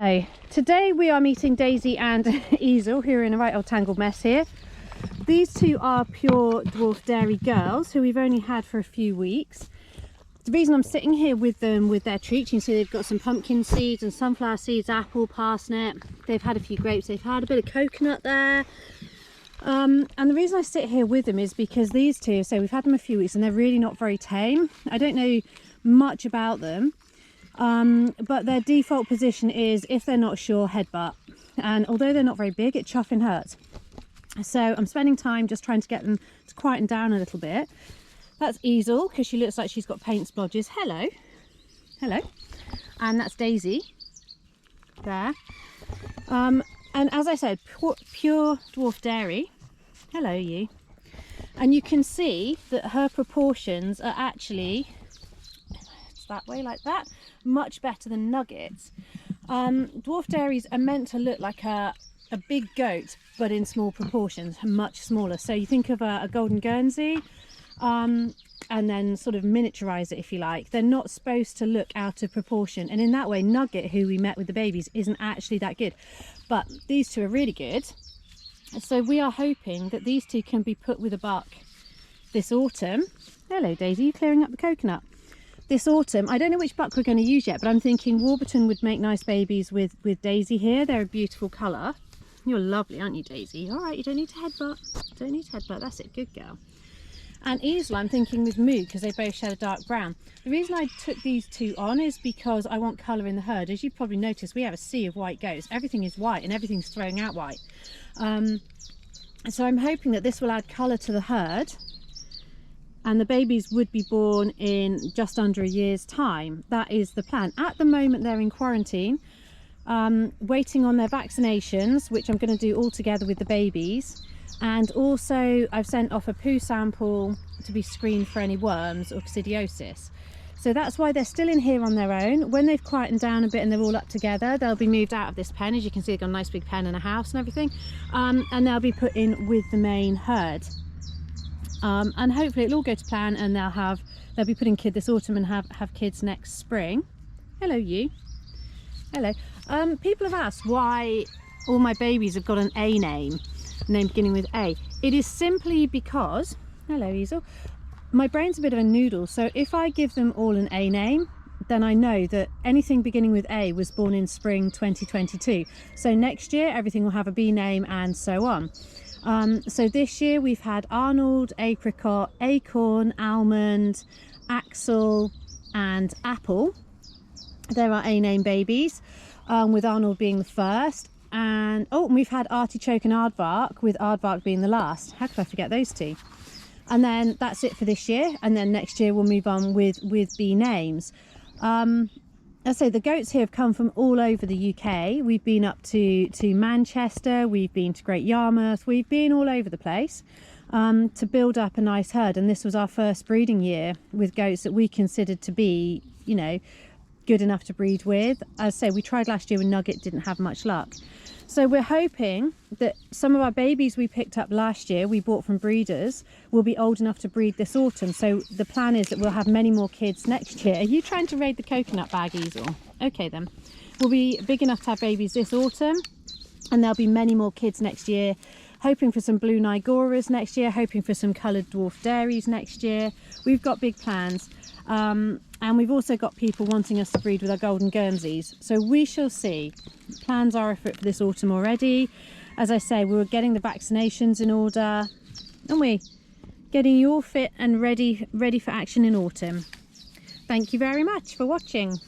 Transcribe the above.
Hey, today we are meeting Daisy and Easel, who are in a right old tangled mess here. These two are pure dwarf dairy girls who we've only had for a few weeks. The reason I'm sitting here with them with their treats, you can see they've got some pumpkin seeds and sunflower seeds, apple, parsnip. They've had a few grapes, they've had a bit of coconut there. And the reason I sit here with them is because these two, so we've had them a few weeks and they're really not very tame. I don't know much about them. But their default position is, if they're not sure, headbutt. And although they're not very big, it chuffing hurts. So I'm spending time just trying to get them to quieten down a little bit. That's Easel, because she looks like she's got paint splodges. Hello. Hello. And that's Daisy. There. And as I said, pure dwarf dairy. Hello, you. And you can see that her proportions are actually that way, like that, much better than Nuggets. Dwarf dairies are meant to look like a big goat, but in small proportions, much smaller. So you think of a golden Guernsey, and then sort of miniaturize it if you like. They're not supposed to look out of proportion, and in that way Nugget, who we met with the babies, isn't actually that good, but these two are really good. So we are hoping that these two can be put with a buck this autumn. Hello Daisy, you clearing up the coconut? This autumn. I don't know which buck we're going to use yet, but I'm thinking Warburton would make nice babies with Daisy here. They're a beautiful colour. You're lovely, aren't you, Daisy? All right, you don't need to headbutt. Don't need to headbutt. That's it, good girl. And Easel, I'm thinking with Mood, because they both shed a dark brown. The reason I took these two on is because I want colour in the herd. As you probably noticed, we have a sea of white goats. Everything is white and everything's throwing out white. So I'm hoping that this will add colour to the herd. And the babies would be born in just under a year's time. That is the plan. At the moment they're in quarantine, waiting on their vaccinations, which I'm going to do all together with the babies. And also I've sent off a poo sample to be screened for any worms or coccidiosis. So that's why they're still in here on their own. When they've quietened down a bit and they're all up together, they'll be moved out of this pen. As you can see, they've got a nice big pen and a house and everything. And they'll be put in with the main herd. And hopefully it'll all go to plan, and they'll be putting kid this autumn and have kids next spring. Hello, you. Hello. People have asked why all my babies have got an A name beginning with A. It is simply because, hello Easel, my brain's a bit of a noodle, so if I give them all an A name, then I know that anything beginning with A was born in spring 2022. So next year everything will have a B name, and so on. So this year we've had Arnold, Apricot, Acorn, Almond, Axel and Apple. There are A-name babies, with Arnold being the first. And we've had Artichoke and Aardvark, with Aardvark being the last. How could I forget those two? And then that's it for this year, and then next year we'll move on with B names. I say the goats here have come from all over the UK. We've been up to Manchester, we've been to Great Yarmouth, we've been all over the place to build up a nice herd. And this was our first breeding year with goats that we considered to be, you know, good enough to breed with. As I say, we tried last year with Nugget, didn't have much luck. So we're hoping that some of our babies we picked up last year, we bought from breeders, will be old enough to breed this autumn. So the plan is that we'll have many more kids next year. Are you trying to raid the coconut bag, Easel? Okay then. We'll be big enough to have babies this autumn, and there'll be many more kids next year. Hoping for some blue Nigoras next year, hoping for some coloured dwarf dairies next year. We've got big plans. And we've also got people wanting us to breed with our golden Guernseys. So we shall see. Plans are afoot for this autumn already. As I say, we were getting the vaccinations in order, aren't we? Getting you all fit and ready for action in autumn. Thank you very much for watching.